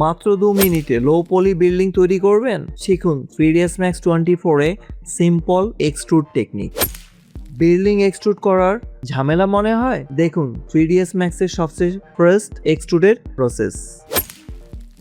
মাত্র 2 মিনিটে লো পলি বিল্ডিং তৈরি করবেন? শিখুন 3ds Max 24 a simple extrude technique. Building extrude করার ঝামেলা মনে হয়? দেখুন 3ds Max এর সবচেয়ে ফার্স্ট এক্সট্রুডের প্রসেস।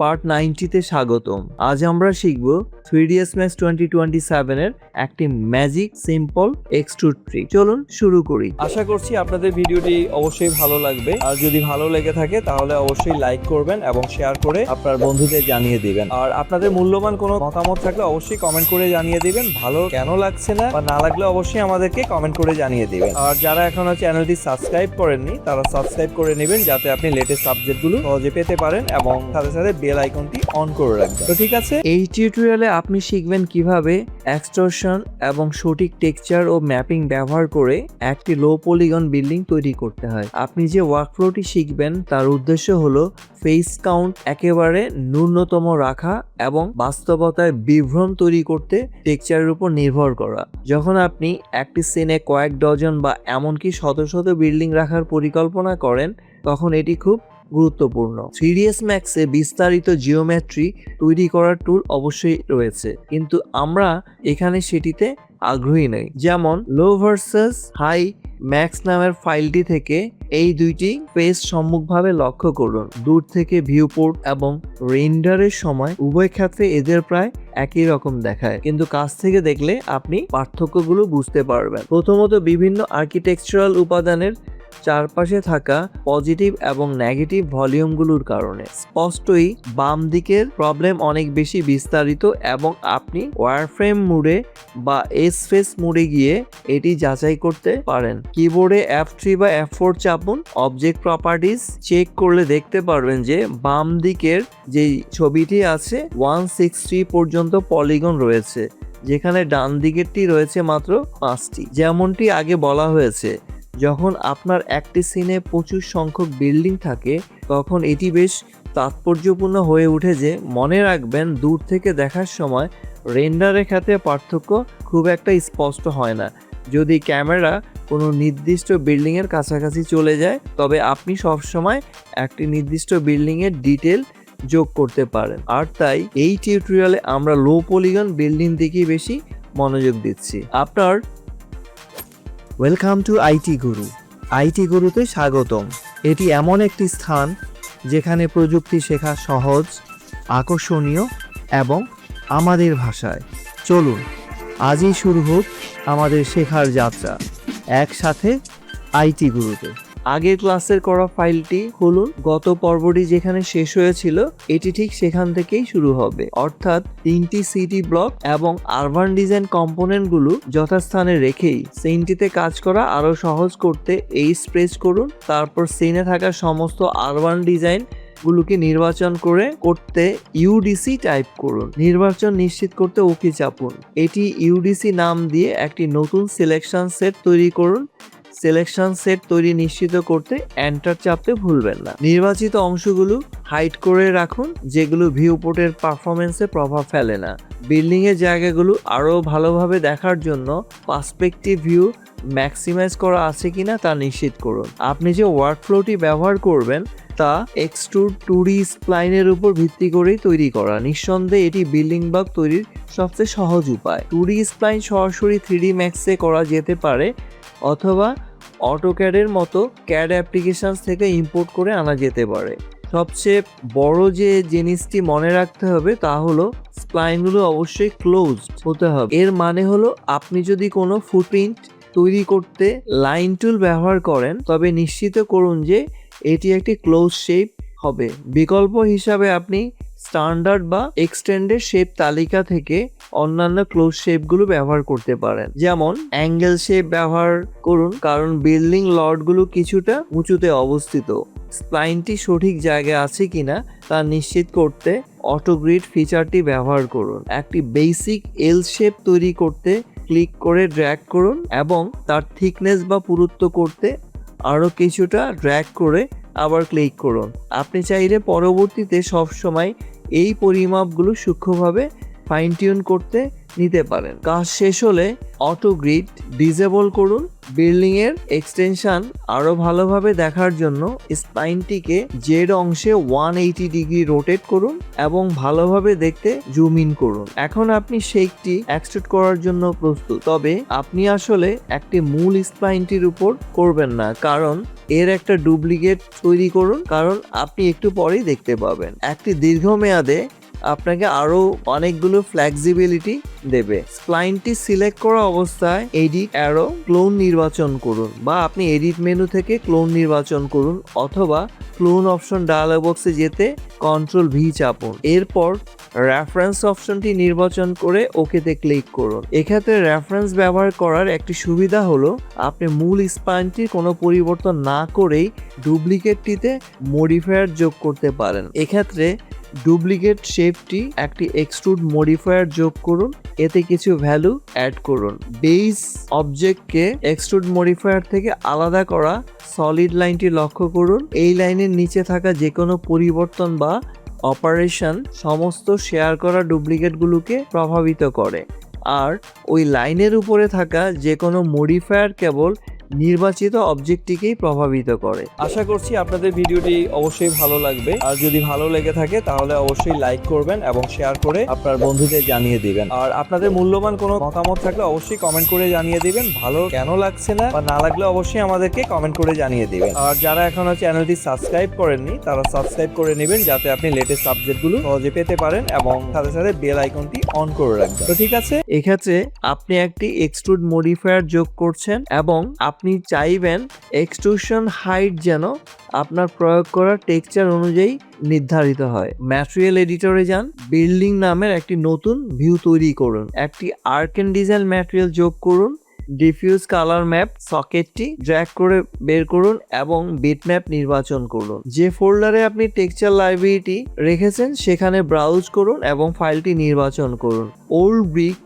পার্ট 90-তে স্বাগতম। আজ আমরা শিখব 3ds Max 2027 এর একটি ম্যাজিক সিম্পল এক্সট্রুড ট্রিক। চলুন শুরু করি। আশা করছি আপনাদের ভিডিওটি অবশ্যই ভালো লাগবে। আর যদি ভালো লেগে থাকে তাহলে অবশ্যই লাইক করবেন এবং শেয়ার করে আপনার বন্ধুদের জানিয়ে দিবেন। আর আপনাদের মূল্যবান কোনো মতামত থাকলে অবশ্যই কমেন্ট করে জানিয়ে দিবেন। ভালো কেন লাগছে না বা না লাগলে অবশ্যই আমাদেরকে কমেন্ট করে জানিয়ে দিবেন। আর যারা এখনো চ্যানেলটি সাবস্ক্রাইব করেননি তারা সাবস্ক্রাইব করে নেবেন, যাতে আপনি লেটেস্ট আপডেটগুলো সহজে পেতে পারেন এবং সাথে সাথে বেল আইকনটি অন করে রাখবেন। তো ঠিক আছে, এই টিউটোরিয়ালে আপনি শিখবেন কিভাবে এক্সট্রুশন এবং সঠিক টেক্সচার ও ম্যাপিং ব্যবহার করে একটি লো পলিগন বিল্ডিং তৈরি করতে হয়। আপনি যে ওয়ার্কফ্লোটি শিখবেন তার উদ্দেশ্য হলো ফেস কাউন্ট একেবারে ন্যূনতম রাখা এবং বাস্তবতায় বিভ্রম তৈরি করতে টেক্সচারের উপর নির্ভর করা। যখন আপনি একটি সিনে কয়েক ডজন বা এমনকি শত শত বিল্ডিং রাখার পরিকল্পনা করেন তখন এটি খুব গুরুত্বপূর্ণ। 3ds Max এ বিস্তারিত জিওমেট্রি তৈরি করার টুল অবশ্যই রয়েছে, কিন্তু আমরা এখানে সেটিতে আগ্রহী নই। যেমন লো ভার্সেস হাই ম্যাক্স নামের ফাইলটি থেকে এই দুইটি ফেস সম্মুখভাবে লক্ষ্য করুন। দূর থেকে ভিউপোর্ট এবং রেন্ডারের সময় উভয় ক্ষেত্রে এদের প্রায় একই রকম দেখায়, কিন্তু কাছ থেকে দেখলে আপনি পার্থক্যগুলো বুঝতে পারবেন। প্রথমত, বিভিন্ন আর্কিটেকচারাল উপাদানের চারপাশে থাকা পজিটিভ এবং নেগেটিভ ভলিউমগুলোর কারণে স্পষ্টই বাম দিকের প্রবলেম অনেক বেশি বিস্তারিত এবং আপনি ওয়্যারফ্রেম মোডে বা এস ফেস মোডে গিয়ে এটি যাচাই করতে পারেন। কিবোর্ডে F3 বা F4 চাপুন। অবজেক্ট প্রপার্টিজ চেক করলে দেখতে পারবেন যে বাম দিকের যে ছবিটি আছে 160 পর্যন্ত পলিগন রয়েছে, যেখানে ডান দিকেরটি রয়েছে মাত্র 5টি। যেমনটি আগে বলা হয়েছে, যখন আপনার একটি সিনে প্রচুর সংখ্যক বিল্ডিং থাকে তখন এটি বেশ তাৎপর্যপূর্ণ হয়ে ওঠে যে মনে রাখবেন দূর থেকে দেখার সময় রেন্ডারের ক্ষেত্রে পার্থক্য খুব একটা স্পষ্ট হয় না। যদি ক্যামেরা কোনো নির্দিষ্ট বিল্ডিংয়ের কাছাকাছি চলে যায় তবে আপনি সবসময় একটি নির্দিষ্ট বিল্ডিংয়ের ডিটেল যোগ করতে পারেন। আর তাই এই টিউটোরিয়ালে আমরা লো পলিগন বিল্ডিং দিকেই বেশি মনোযোগ দিচ্ছি। আপনার welcome to IT Guru. IT গুরুতে স্বাগতম। এটি এমন একটি স্থান যেখানে প্রযুক্তি শেখা সহজ, আকর্ষণীয় এবং আমাদের ভাষায়। চলুন আজই শুরু হোক আমাদের শেখার যাত্রা একসাথে আইটি গুরুতে। আগের ক্লাসের করা ফাইলটি খুলুন। গত পর্বটি যেখানে শেষ হয়েছিল এটি ঠিক সেখান থেকেই শুরু হবে, অর্থাৎ 3টি সিটি ব্লক এবং আরবান ডিজাইন কম্পোনেন্টগুলো যথাস্থানে রেখেই সিনটিতে কাজ করা আরো সহজ করতে এইচ প্রেস করুন। তারপর সিনে থাকা সমস্ত আরবান ডিজাইন গুলোকে নির্বাচন করতে ইউডিসি টাইপ করুন। নির্বাচন নিশ্চিত করতে ওকে চাপুন। এটি ইউডিসি নাম দিয়ে একটি নতুন সিলেকশন সেট তৈরি করুন। সিলেকশন সেট তৈরি নিশ্চিত করতে এন্টার চাপতে ভুলবেন না। নির্বাচিত অংশগুলো হাইড করে রাখুন যেগুলো ভিউপোর্টের পারফরমেন্সে প্রভাব ফেলে না। বিল্ডিং এর জায়গাগুলো আরো ভালোভাবে দেখার জন্য পার্সপেক্টিভ ভিউ ম্যাক্সিমাইজ করা আছে কিনা তা নিশ্চিত করুন। আপনি যে ওয়ার্কফ্লোটি ব্যবহার করবেন তা এক্সট্রুড 2D স্প্লাইনের উপর ভিত্তি করেই তৈরি করা। নিঃসন্দেহে এটি বিল্ডিং ব্লক তৈরির সবচেয়ে সহজ উপায়। 2D স্প্লাইন সরাসরি 3D ম্যাক্সে করা যেতে পারে অথবা অটোক্যাডের মতো ক্যাড অ্যাপ্লিকেশনস থেকে ইম্পোর্ট করে আনা যেতে পারে। সবচেয়ে বড় যে জিনিসটি মনে রাখতে হবে তা হলো স্প্লাইনগুলো অবশ্যই ক্লোজড হতে হবে। এর মানে হলো আপনি যদি কোনো ফুটপ্রিন্ট তৈরি করতে লাইন টুল ব্যবহার করেন তবে নিশ্চিত করুন যে এটি একটি ক্লোজ শেপ হবে। বিকল্প হিসাবে আপনি স্ট্যান্ডার্ড বা এক্সটেন্ডেড শেপ তালিকা থেকে অন্যান্য ক্লোজ শেপগুলো ব্যবহার করতে পারেন। যেমন অ্যাঙ্গেল শেপ ব্যবহার করুন, কারণ বিল্ডিং লটগুলো কিছুটা উঁচুতে অবস্থিত। স্প্লাইনটি সঠিক জায়গায় আছে কিনা তা নিশ্চিত করতে অটোগ্রিড ফিচারটি ব্যবহার করুন। একটি বেসিক এল শেপ তৈরি করতে ক্লিক করে ড্র্যাগ করুন এবং তার থিকনেস বা পুরুত্ব করতে আরও কিছুটা ড্র্যাগ করে আবার ক্লিক করুন। আপনি চাইলে পরবর্তীতে সবসময় এই পরিমাপগুলো সূক্ষ্মভাবে ফাইন টিউন করতে নিতে পারেন। কাজ শেষ হলে অটো গ্রিড ডিসেবল করুন। বিল্ডিং এর এক্সটেনশন আরো ভালোভাবে দেখার জন্য স্পাইনটিকে জেড অংশে 180 ডিগ্রি রোটেট করুন এবং ভালোভাবে দেখতে জুম ইন করুন। এখন আপনি শেকটি এক্সট্রুড করার জন্য প্রস্তুত, তবে আপনি আসলে একটি মূল স্পাইনটির উপর করবেন না, কারণ এর একটা ডুপ্লিকেট তৈরি করুন, কারণ আপনি একটু পরেই দেখতে পাবেন। একটি দীর্ঘমেয়াদে আপনাকে আরো অনেকগুলো ফ্লেক্সিবিলিটি দেবে। স্প্লাইনটি সিলেক্ট করা অবস্থায় এডিট অ্যারো ক্লোন নির্বাচন করুন, বা আপনি এডিট মেনু থেকে ক্লোন নির্বাচন করুন, অথবা ক্লোন অপশন ডায়ালগ বক্সে যেতে কন্ট্রোল ভি চাপুন। এরপর রেফারেন্স অপশনটি নির্বাচন করে ওকেতে ক্লিক করুন। এক্ষেত্রে রেফারেন্স ব্যবহার করার একটি সুবিধা হলো আপনি মূল স্পাইনটির কোনো পরিবর্তন না করেই ডুপ্লিকেটটিতে মডিফায়ার যোগ করতে পারেন। এক্ষেত্রে ডুপ্লিকেট শেপটি একটি এক্সট্রুড মডিফায়ার যোগ করুন, এতে কিছু ভ্যালু অ্যাড করুন। বেস অবজেক্টকে এক্সট্রুড মডিফায়ার থেকে আলাদা করা সলিড লাইনটি লক্ষ্য করুন। এই লাইনের নিচে থাকা যে কোনো পরিবর্তন বা অপারেশন সমস্ত শেয়ার করা ডুপ্লিকেটগুলোকে প্রভাবিত করে, আর ওই লাইনের উপরে থাকা যে কোনো মডিফায়ার কেবল নির্বাচিত অবজেক্টটিকেই প্রভাবিত করে। আশা করছি আপনাদের ভিডিওটি অবশ্যই ভালো লাগবে, আর যদি ভালো লেগে থাকে তাহলে অবশ্যই লাইক করবেন এবং শেয়ার করে আপনার বন্ধুদের জানিয়ে দিবেন। আর আপনাদের মূল্যবান কোনো মতামত থাকলে অবশ্যই কমেন্ট করে জানিয়ে দিবেন। ভালো কেন লাগছে না বা না লাগলে অবশ্যই আমাদেরকে কমেন্ট করে জানিয়ে দিবেন। আর যারা এখনো চ্যানেলটি সাবস্ক্রাইব করেননি তারা সাবস্ক্রাইব করে নেবেন, যাতে আপনি লেটেস্ট আপডেটগুলো সহজে পেতে পারেন, এবং সাথে সাথে বেল আইকনটি অন করে রাখবেন। তো ঠিক আছে, এক্ষেত্রে আপনি একটি এক্সট্রুড মডিফায়ার যোগ করছেন এবং আপনি চাইবেন এক্সট্রুশন হাইট যেন আপনার প্রয়োগ করা টেক্সচার অনুযায়ী নির্ধারিত হয়। ম্যাটেরিয়াল এডিটরে যান, বিল্ডিং নামের একটি নতুন ভিউ তৈরি করুন, একটি আর্ক এন্ড ডিজাইন ম্যাটেরিয়াল যোগ করুন, ডিফিউজ কালার ম্যাপ সকেটটি ড্র্যাগ করে বের করুন এবং বিটম্যাপ নির্বাচন করুন। যে ফোল্ডারে আপনি টেক্সচার লাইব্রেরিটি রেখেছেন সেখানে ব্রাউজ করুন এবং ফাইলটি নির্বাচন করুন। Old brick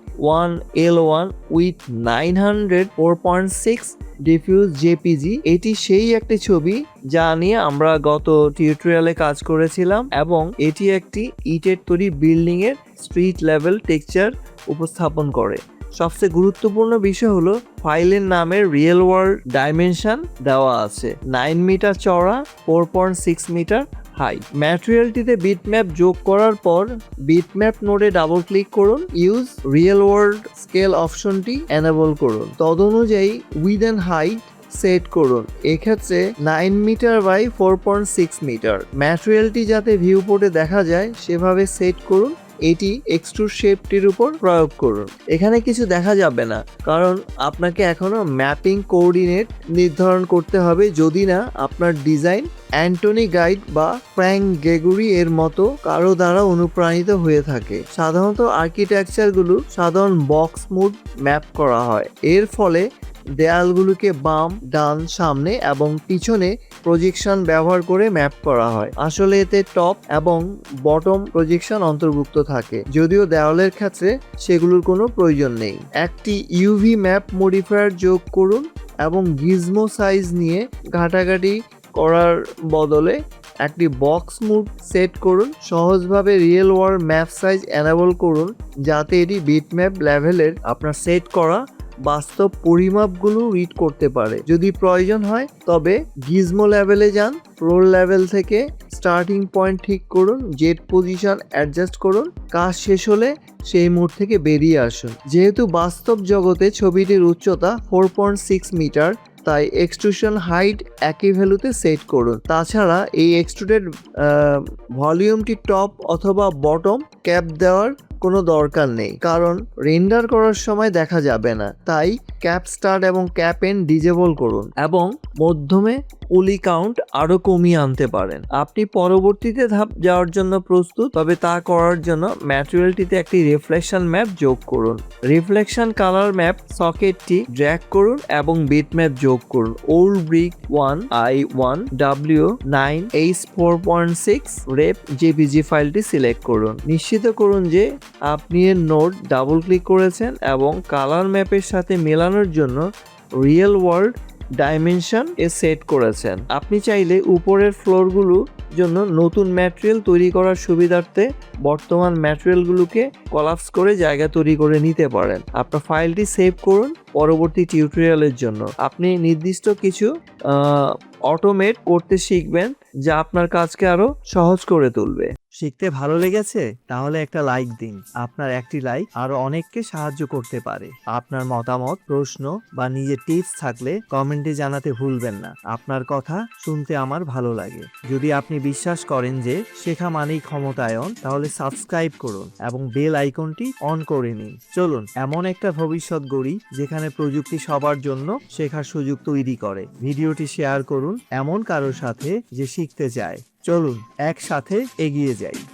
1L1 with 900 4.6 diffuse JPG, এটি সেই একটি ছবি যা নিয়ে আমরা গত টিউটোরিয়ালে কাজ করেছিলাম, এবং এটি একটি ইটের তৈরি বিল্ডিং এর স্ট্রিট লেভেল টেক্সচার উপস্থাপন করে। সবচেয়ে গুরুত্বপূর্ণ বিষয় হলো ফাইলের নামের রিয়েল ওয়ার্ল্ড ডাইমেনশন দেওয়া আছে, 9 মিটার চওড়া, 4.6 মিটার হাই। ম্যাটেরিয়ালটিতে বিটম্যাপ যোগ করার পর বিটম্যাপ নোডে ডাবল ক্লিক করুন, ইউজ রিয়েল ওয়ার্ল্ড স্কেল অপশনটি এনেবল করুন। তদনুযায়ী উইথ এন্ড হাইট সেট করুন, এক্ষেত্রে 9 মিটার বাই 4.6 মিটার। ম্যাটেরিয়ালটি যাতে ভিউ পোর্টে দেখা যায় সেভাবে সেট করুন। এটি এক্সট্রুড শেপটির উপর প্রয়োগ করুন। এখানে কিছু দেখা যাবে না, কারণ আপনাকে এখনো ম্যাপিং কোঅর্ডিনেট নির্ধারণ করতে হবে, যদি না আপনার ডিজাইন অ্যান্টনি গাইড বা ফ্র্যাঙ্ক গ্রেগরি এর মতো কারো দ্বারা অনুপ্রাণিত হয়ে থাকে। সাধারণত আর্কিটেকচারগুলো সাধারণ বক্স মুড ম্যাপ করা হয়, এর ফলে দেয়ালগুলোকে বাম, ডান, সামনে এবং পিছনে প্রজেকশন ব্যবহার করে ম্যাপ করা হয়। আসলে এতে টপ এবং বটম প্রজেকশন অন্তর্ভুক্ত থাকে, যদিও দেওয়ালের ক্ষেত্রে সেগুলোর কোনো প্রয়োজন নেই। একটি ইউভি ম্যাপ মডিফায়ার যোগ করুন এবং গিজমো সাইজ নিয়ে ঘাটাঘাটি করার বদলে একটি বক্স মুড সেট করুন। সহজভাবে real world map size enable করুন, যাতে এটি বিটম্যাপ লেভেলের আপনার সেট করা বাস্তব পরিমাপগুলো রিড করতে পারে। যদি প্রয়োজন হয় তবে গিজমো লেভেলে যান, ফ্লোর লেভেল থেকে স্টার্টিং পয়েন্ট ঠিক করুন, জেড পজিশন অ্যাডজাস্ট করুন। কাজ শেষ হলে সেই মোড থেকে বেরিয়ে আসুন। যেহেতু বাস্তব জগতে ছবিটির উচ্চতা 4.6 মিটার, তাই এক্সট্রুশন হাইট একই ভ্যালুতে সেট করুন। তাছাড়া এই এক্সট্রুডেড ভলিউমটি টপ অথবা বটম ক্যাপ দেওয়ার কোনো দরকার নেই, কারণ রেন্ডার করার সময় দেখা যাবে না। তাই ক্যাপ স্টার্ট এবং ক্যাপ এন্ড ডিজেবল করুন এবং মধ্যমে পলি কাউন্ট আরো কমিয়ে আনতে পারেন। আপনি পরবর্তীতে ধাপ যাওয়ার জন্য প্রস্তুত, তবে তা করার জন্য ম্যাটেরিয়ালটিতে একটি রিফ্লেকশন ম্যাপ যোগ করুন। রিফ্লেকশন কালার ম্যাপ সকেটটি ড্র্যাগ করুন এবং বিটম্যাপ যোগ করুন। Old brick 1I1W9H4.6 rape JPG ফাইলটি সিলেক্ট করুন। নিশ্চিত করুন যে আপনি এর নোড ডাবল ক্লিক করেছেন এবং কালার ম্যাপের সাথে মেলানোর জন্য রিয়েল ওয়ার্ল্ড ডাইমেনশন সেট করেছেন। আপনি চাইলে উপরের ফ্লোরগুলোর জন্য নতুন ম্যাটেরিয়াল তৈরি করার সুবিধার্থে বর্তমান ম্যাটেরিয়ালগুলোকে কলাপস করে জায়গা তৈরি করে নিতে পারেন। আপনার ফাইলটি সেভ করুন পরবর্তী টিউটোরিয়ালের জন্য। আপনি নির্দিষ্ট কিছু অটোমেট করতে শিখবেন যা আপনার কাজকে আরো সহজ করে তুলবে। শিখতে ভালো লেগেছে? তাহলে একটা লাইক দিন। আপনার একটি লাইক আরো অনেককে সাহায্য করতে পারে। আপনার মতামত, প্রশ্ন বা নিজের টিপস থাকলে কমেন্টে জানাতে ভুলবেন না। আপনার কথা শুনতে আমার ভালো লাগে। যদি আপনি বিশ্বাস করেন যে শেখা মানেই ক্ষমতায়ন, তাহলে সাবস্ক্রাইব করুন এবং বেল আইকনটি অন করে নিন। চলুন এমন একটা ভবিষ্যৎ গড়ি যেখানে প্রযুক্তি সবার জন্য শেখার সুযোগ তৈরি করে। ভিডিওটি শেয়ার করুন এমন কারোর সাথে যে শিখতে চায়। চলুন একসাথে এগিয়ে যাই।